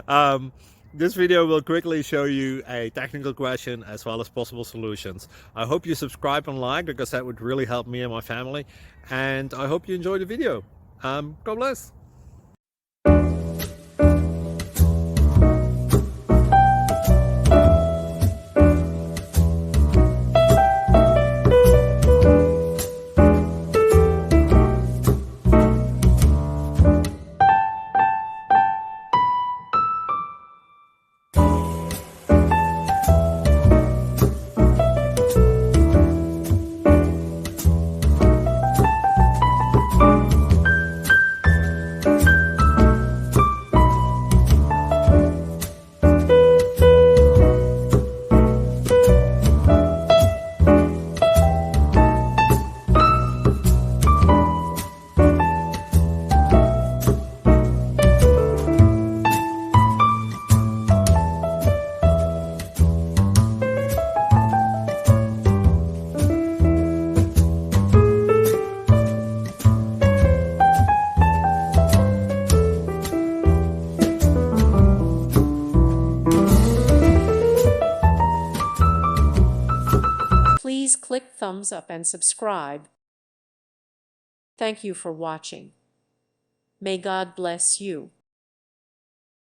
um, this video will quickly show you a technical question as well as possible solutions. I hope you subscribe and like, because that would really help me and my family. And I hope you enjoy the video. God bless. Please click thumbs up and subscribe. Thank you for watching. May God bless you.